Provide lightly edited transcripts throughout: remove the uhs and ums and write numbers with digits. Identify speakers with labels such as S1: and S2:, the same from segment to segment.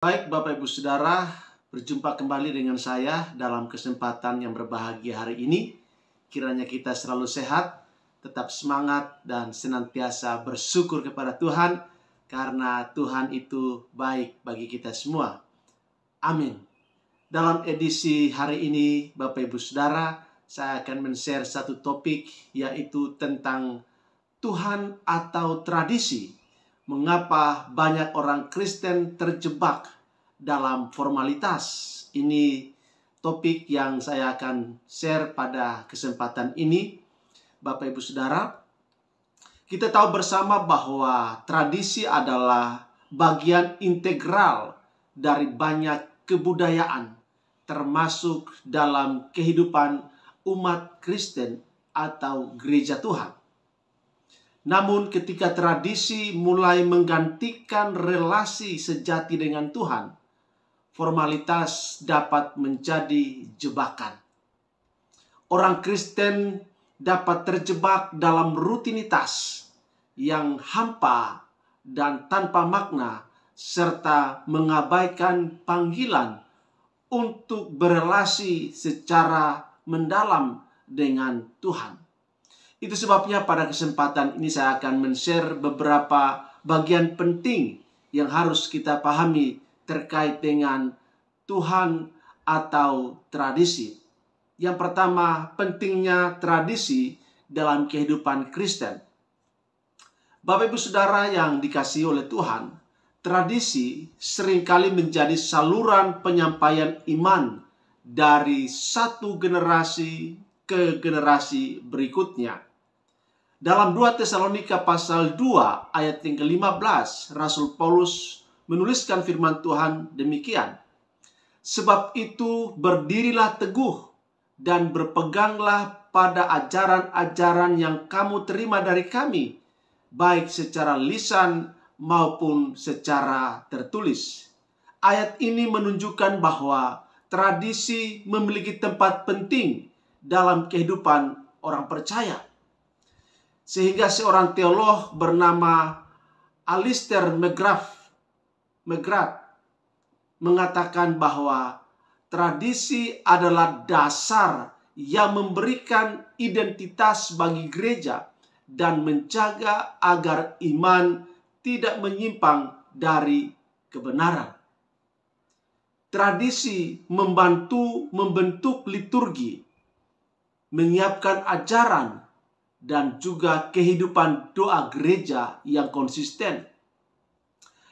S1: Baik Bapak Ibu Saudara, berjumpa kembali dengan saya dalam kesempatan yang berbahagia hari ini. Kiranya kita selalu sehat, tetap semangat dan senantiasa bersyukur kepada Tuhan, karena Tuhan itu baik bagi kita semua. Amin. Dalam edisi hari ini Bapak Ibu Saudara, saya akan men-share satu topik, yaitu tentang Tuhan atau tradisi. Mengapa banyak orang Kristen terjebak dalam formalitas? Ini topik yang saya akan share pada kesempatan ini. Bapak Ibu Saudara, kita tahu bersama bahwa tradisi adalah bagian integral dari banyak kebudayaan, termasuk dalam kehidupan umat Kristen atau gereja Tuhan. Namun ketika tradisi mulai menggantikan relasi sejati dengan Tuhan, formalitas dapat menjadi jebakan. Orang Kristen dapat terjebak dalam rutinitas yang hampa dan tanpa makna, serta mengabaikan panggilan untuk berelasi secara mendalam dengan Tuhan. Itu sebabnya pada kesempatan ini saya akan men-share beberapa bagian penting yang harus kita pahami terkait dengan Tuhan atau tradisi. Yang pertama, pentingnya tradisi dalam kehidupan Kristen. Bapak Ibu Saudara yang dikasihi oleh Tuhan, tradisi seringkali menjadi saluran penyampaian iman dari satu generasi ke generasi berikutnya. Dalam 2 Tesalonika pasal 2 ayat yang ke-15, Rasul Paulus menuliskan firman Tuhan demikian. Sebab itu berdirilah teguh dan berpeganglah pada ajaran-ajaran yang kamu terima dari kami, baik secara lisan maupun secara tertulis. Ayat ini menunjukkan bahwa tradisi memiliki tempat penting dalam kehidupan orang percaya. Sehingga seorang teolog bernama Alistair McGrath mengatakan bahwa tradisi adalah dasar yang memberikan identitas bagi gereja dan menjaga agar iman tidak menyimpang dari kebenaran. Tradisi membentuk liturgi, menyiapkan ajaran, dan juga kehidupan doa gereja yang konsisten.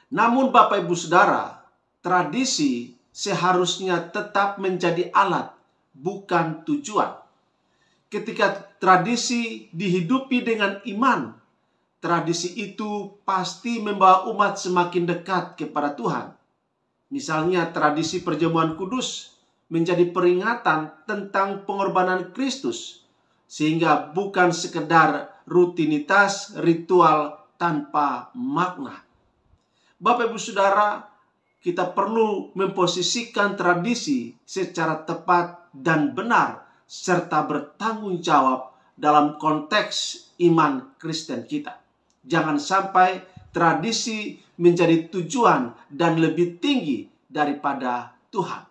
S1: Namun Bapak Ibu Saudara, tradisi seharusnya tetap menjadi alat, bukan tujuan. Ketika tradisi dihidupi dengan iman, tradisi itu pasti membawa umat semakin dekat kepada Tuhan. Misalnya tradisi perjamuan kudus menjadi peringatan tentang pengorbanan Kristus, sehingga bukan sekedar rutinitas ritual tanpa makna. Bapak Ibu Saudara, kita perlu memposisikan tradisi secara tepat dan benar, serta bertanggung jawab dalam konteks iman Kristen kita. Jangan sampai tradisi menjadi tujuan dan lebih tinggi daripada Tuhan,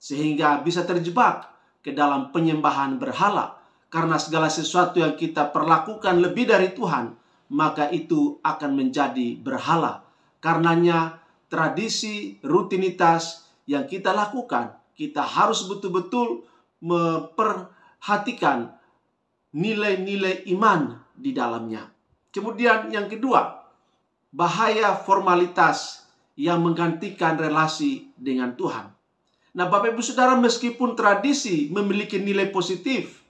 S1: sehingga bisa terjebak ke dalam penyembahan berhala. Karena segala sesuatu yang kita perlakukan lebih dari Tuhan, maka itu akan menjadi berhala. Karenanya tradisi, rutinitas yang kita lakukan, kita harus betul-betul memperhatikan nilai-nilai iman di dalamnya. Kemudian yang kedua, bahaya formalitas yang menggantikan relasi dengan Tuhan. Nah Bapak Ibu Saudara, meskipun tradisi memiliki nilai positif,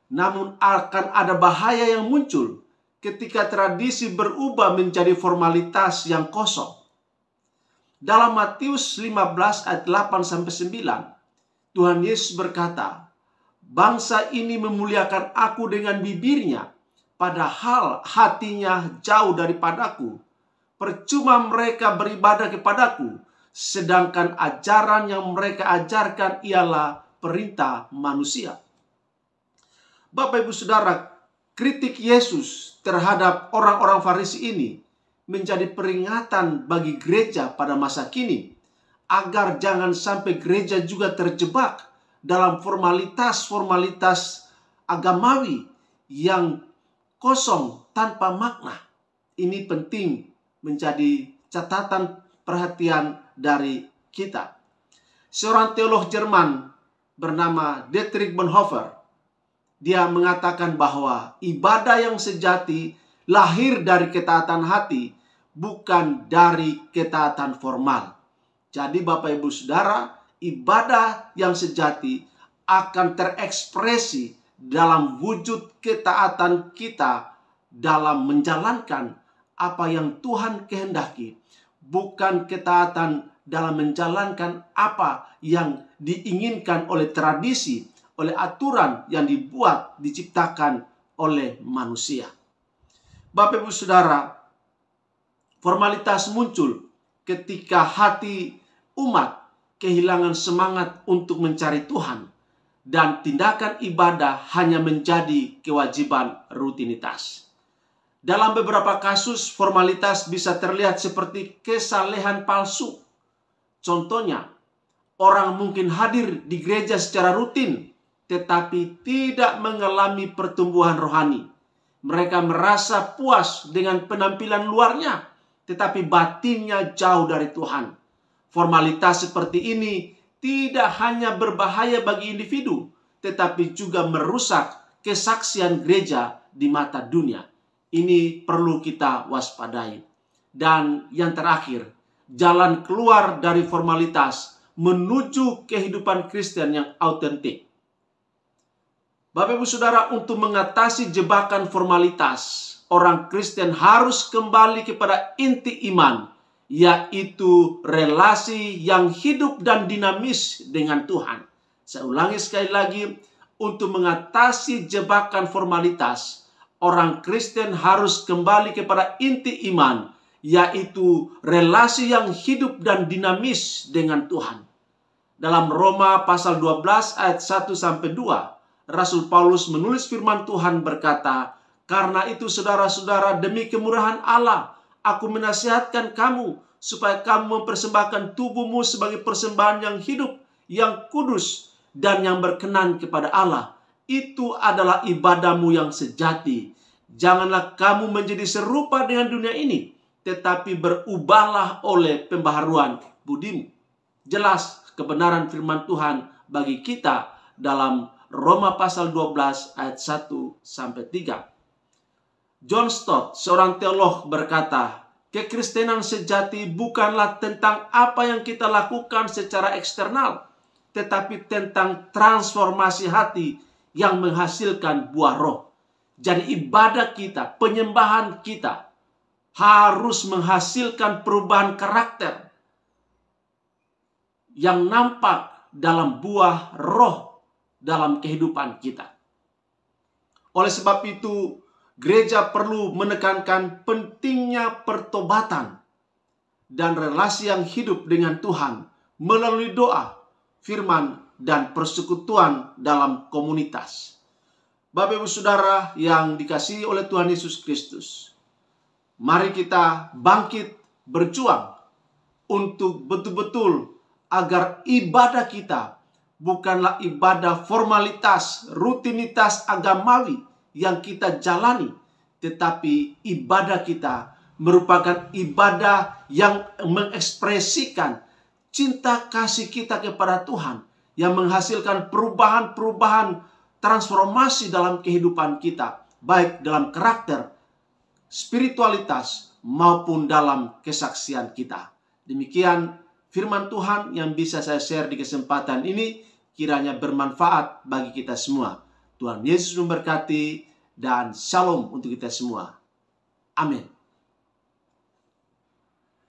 S1: namun akan ada bahaya yang muncul ketika tradisi berubah menjadi formalitas yang kosong. Dalam Matius 15 ayat 8-9, Tuhan Yesus berkata, "Bangsa ini memuliakan aku dengan bibirnya, padahal hatinya jauh daripadaku. Percuma mereka beribadah kepadaku, sedangkan ajaran yang mereka ajarkan ialah perintah manusia." Bapak Ibu Saudara, kritik Yesus terhadap orang-orang Farisi ini menjadi peringatan bagi gereja pada masa kini. agar jangan sampai gereja juga terjebak dalam formalitas-formalitas agamawi yang kosong tanpa makna. Ini penting menjadi catatan perhatian dari kita. Seorang teolog Jerman bernama Dietrich Bonhoeffer, dia mengatakan bahwa ibadah yang sejati lahir dari ketaatan hati, bukan dari ketaatan formal. Jadi Bapak Ibu Saudara, ibadah yang sejati akan terekspresi dalam wujud ketaatan kita dalam menjalankan apa yang Tuhan kehendaki, bukan ketaatan dalam menjalankan apa yang diinginkan oleh tradisi, oleh aturan yang dibuat, diciptakan oleh manusia. Bapak Ibu Saudara, formalitas muncul ketika hati umat kehilangan semangat untuk mencari Tuhan, dan tindakan ibadah hanya menjadi kewajiban rutinitas. Dalam beberapa kasus, formalitas bisa terlihat seperti kesalehan palsu. Contohnya, orang mungkin hadir di gereja secara rutin, tetapi tidak mengalami pertumbuhan rohani. Mereka merasa puas dengan penampilan luarnya, tetapi batinnya jauh dari Tuhan. Formalitas seperti ini tidak hanya berbahaya bagi individu, tetapi juga merusak kesaksian gereja di mata dunia. Ini perlu kita waspadai. Dan yang terakhir, jalan keluar dari formalitas menuju kehidupan Kristen yang autentik. Bapak Ibu Saudara, untuk mengatasi jebakan formalitas, orang Kristen harus kembali kepada inti iman, yaitu relasi yang hidup dan dinamis dengan Tuhan. Saya ulangi sekali lagi, untuk mengatasi jebakan formalitas, orang Kristen harus kembali kepada inti iman, yaitu relasi yang hidup dan dinamis dengan Tuhan. Dalam Roma pasal 12 ayat 1-2, Rasul Paulus menulis firman Tuhan berkata, "Karena itu saudara-saudara, demi kemurahan Allah, aku menasihatkan kamu supaya kamu mempersembahkan tubuhmu sebagai persembahan yang hidup, yang kudus, dan yang berkenan kepada Allah. Itu adalah ibadahmu yang sejati. Janganlah kamu menjadi serupa dengan dunia ini, tetapi berubahlah oleh pembaharuan budimu." Jelas kebenaran firman Tuhan bagi kita dalam Roma pasal 12 ayat 1-3. John Stott, seorang teolog, berkata, kekristenan sejati bukanlah tentang apa yang kita lakukan secara eksternal, tetapi tentang transformasi hati yang menghasilkan buah roh. Jadi ibadah kita, penyembahan kita harus menghasilkan perubahan karakter yang nampak dalam buah roh dalam kehidupan kita. Oleh sebab itu, gereja perlu menekankan pentingnya pertobatan dan relasi yang hidup dengan Tuhan melalui doa, firman, dan persekutuan dalam komunitas. Bapak Ibu Saudara yang dikasihi oleh Tuhan Yesus Kristus, mari kita bangkit berjuang untuk betul-betul agar ibadah kita bukanlah ibadah formalitas, rutinitas agamawi yang kita jalani, tetapi ibadah kita merupakan ibadah yang mengekspresikan cinta kasih kita kepada Tuhan, yang menghasilkan perubahan-perubahan transformasi dalam kehidupan kita, baik dalam karakter, spiritualitas, maupun dalam kesaksian kita. Demikian firman Tuhan yang bisa saya share di kesempatan ini, kiranya bermanfaat bagi kita semua. Tuhan Yesus memberkati dan shalom untuk kita semua. Amin.